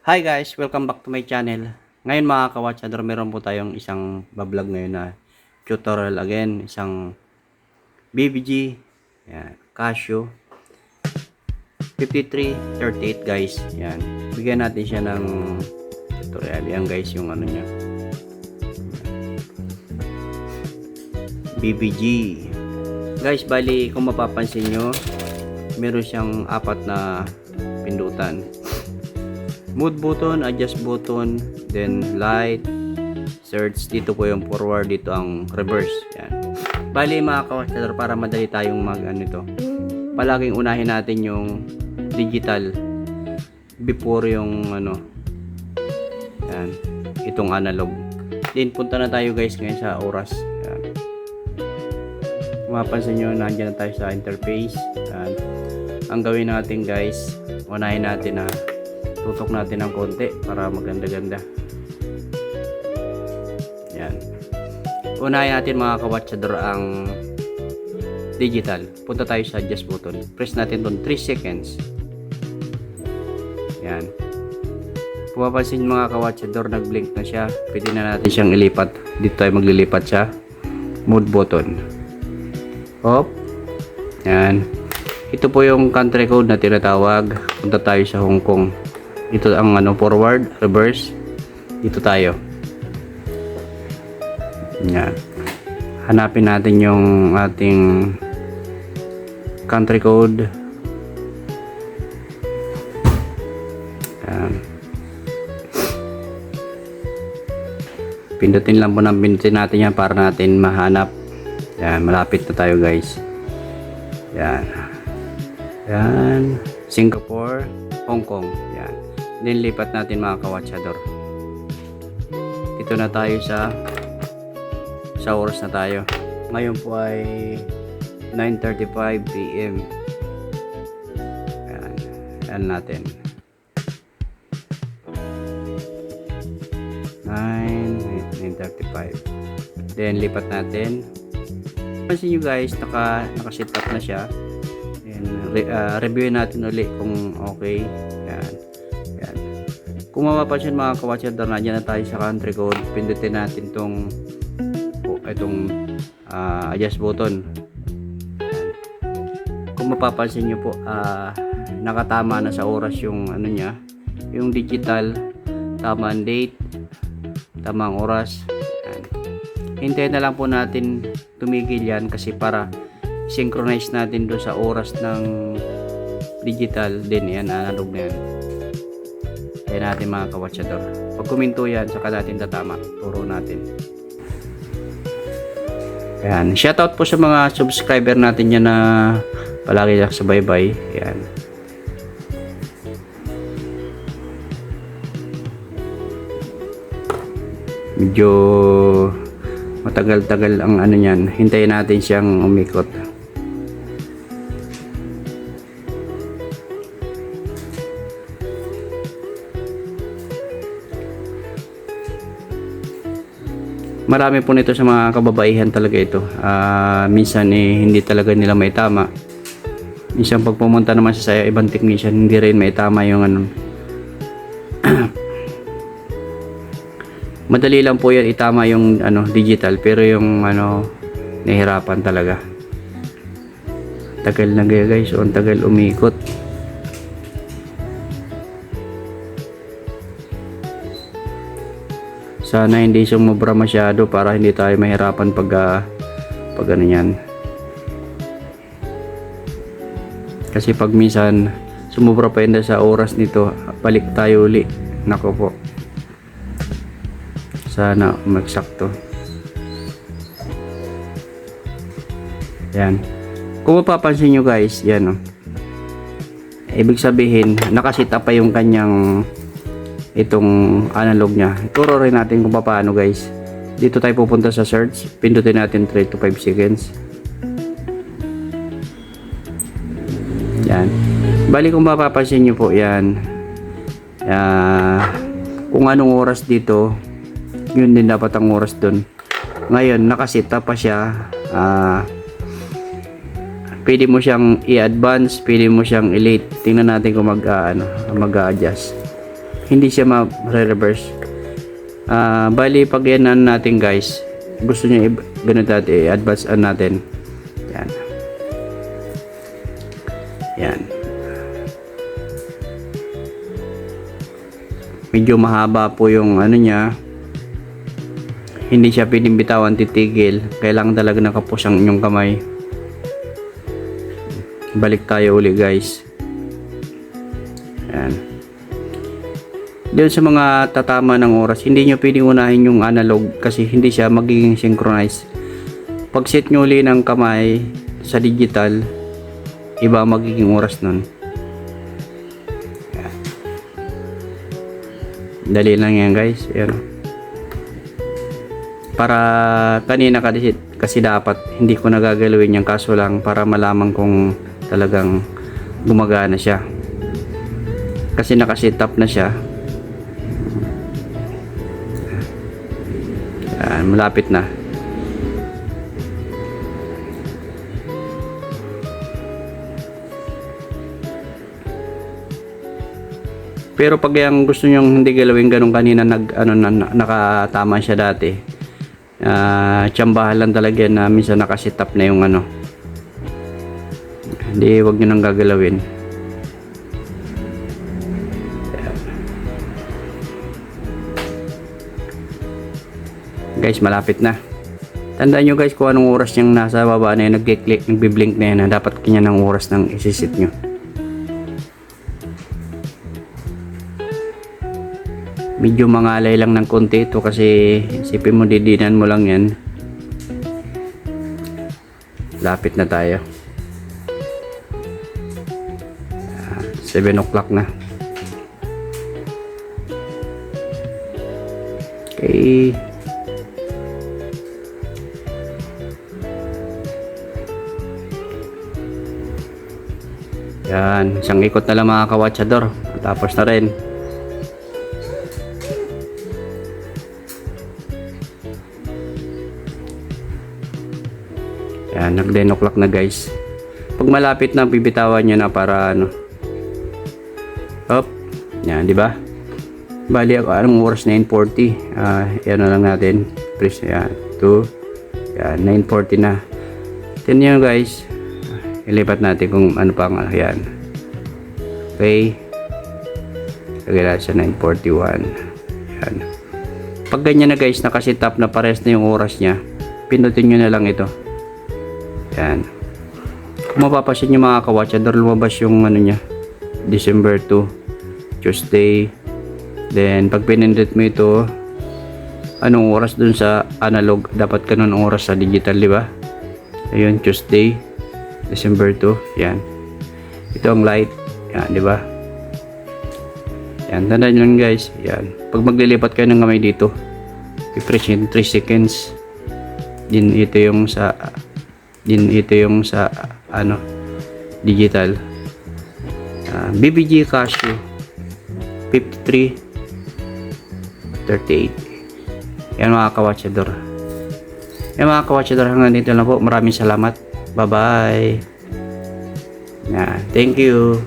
Hi guys! Welcome back to my channel. Ngayon mga kawatsador, meron po tayong isang bablog ngayon na tutorial again. Isang BBG Casio 5338 guys. Yan. Bigyan natin siya ng tutorial. Yan guys yung ano niya. BBG. Guys, bali kung mapapansin nyo, meron siyang apat na pindutan. Mode button, adjust button, then light, search. Dito po yung forward, dito ang reverse. Yan. Bali mga kawatsador, para madali tayong mag ito, palaging unahin natin yung digital before yung yan, itong analog. Then punta na tayo guys ngayon sa oras. Yan. Mapansin nyo, nandiyan na tayo sa interface. Yan. Ang gawin natin guys, unahin natin na tutok natin ng konti para maganda-ganda. Yan. Unahin natin mga kawatsador ang digital. Punta tayo sa adjust button. Press natin doon 3 seconds. Yan. Kung mapapansin mga kawatsador, nag-blink na siya. Pwede na natin siyang ilipat. Dito tayo maglilipat sa mode button. Hop. Yan. Ito po yung country code na tinatawag. Punta tayo sa Hong Kong. Ito ang forward, reverse. Dito tayo. Yan. Hanapin natin yung ating country code. Yan. Pindutin lang po ng pindutin natin yan para natin mahanap. Yan, malapit na tayo guys. Yan. Yan. Singapore, Hong Kong. Yan. Then lipat natin mga kawatsador. Dito na tayo sa oras na tayo. Ngayon po ay 9:35 PM. Yan. Yan natin. 9:35. Then lipat natin. Pansin nyo guys, naka-set up na siya. And reviewin natin ulit kung okay. Yan. Yan. Kung mapapansin mga kawatsador, nandiyan na tayo sa country code. Pindutin natin itong adjust button. Yan. Kung mapapansin nyo po, nakatama na sa oras yung niya, yung digital, tama ang date, tama ang oras. Yan. Hintayin na lang po natin tumigil yan kasi para synchronize natin doon sa oras ng digital din yan, analog na yan. Kaya natin mga kawatsador, pag kuminto yan saka natin tatama, turo natin. Ayan, shoutout po sa mga subscriber natin yan na palagi sa bye-bye. Ayan. Medyo matagal-tagal ang niyan, hintayin natin siyang umikot. Marami po nito sa mga kababaihan talaga ito. Minsan hindi talaga nila may tama. Minsan pag pumunta naman sa ibang technician, hindi rin may tama yung madali lang po yan itama yung digital, pero yung nahihirapan talaga. Tagal na guys, ang tagal umikot. Sana hindi sumobra masyado para hindi tayo mahirapan pag yan. Kasi pag minsan sumobra pa yun sa oras nito, balik tayo uli. Nako po. Sana magsakto. Yan. Kung mapapansin nyo guys, yan ibig sabihin, nakasit up pa yung kanyang itong analog niya. Turo rin natin kung paano guys. Dito tayo pupunta sa search. Pindutin natin 3 to 5 seconds. Yan. Bali kung mapapansin nyo po yan. Kung anong oras dito, yun din dapat ang oras dun. Ngayon, nakasita pa siya. Pwede mo siyang i-advance, pwede mo siyang i-late. Tingnan natin kung mag-a-adjust. hindi siya ma-reverse. Bali pag yan natin guys, gusto nyo ganun dati, advance natin. Yan. Yan. Medyo mahaba po yung ano niya. Hindi siya pwedeng bitawan, titigil. Kailangan talaga nakapos ang inyong kamay. Balik tayo uli guys. Yan. Doon sa mga tatama ng oras, hindi nyo pwedeng unahin yung analog kasi hindi siya magiging synchronize. Pag set nyo uli ng kamay sa digital, iba ang magiging oras nun. Yan. Dali lang yan guys. Yan. Para kanina kasi dapat hindi ko nagagalawin yan, kaso lang para malaman kung talagang gumagana siya. Kasi nakaset up na siya. Yan, malapit na. Pero pag yung gusto nyo hindi galawin ganun kanina nakatama siya dati. Tsambahan lang talaga yan na minsan nakaset up na yung ano. Hindi, wag nyo nang gagalawin. Guys, malapit na. Tandaan nyo guys kung anong oras yung nasa baba na yun, nag-click, nagbi-blink na yun, dapat kanya ng oras ng isisit nyo. Medyo mangalay lang ng konti ito kasi isipin mo didinan mo lang yan. Lapit na tayo. 7 o'clock na. Okay. Yan, isang ikot na lang mga kawatsador. Tapos na rin. Yan, nag 10 o'clock na guys. Pag malapit na, bibitawan nyo na para ano. Up. Yan, di ba? Bali, anong oras? 9:40. Yan na lang natin. Press, yan. 2. Yan, 9:40 na. Yan yun guys. Ilipat natin kung ano pang, yan. Okay. Lagay natin sa 9:41. Yan. Pag ganyan na guys, nakaset up na pares na yung oras niya, pinutin nyo na lang ito. Yan. Kung mapapasin nyo mga kawatsador, lumabas yung ano niya, December 2, Tuesday. Then pag pinindot mo ito, anong oras dun sa analog, dapat ganun oras sa digital, di ba? Ayun, Tuesday, December 2. Yan. Ito ang light. Yan, di ba? Yan, tandaan nyo lang guys. Yan. Pag maglilipat kayo ng kamay dito, i-press nyo 3 seconds. Din ito yung sa ano, digital. BBG Casio 5338. Yan mga kawatsador. Yan mga kawatsador, hanggang dito lang po. Maraming salamat. Bye bye. Thank you.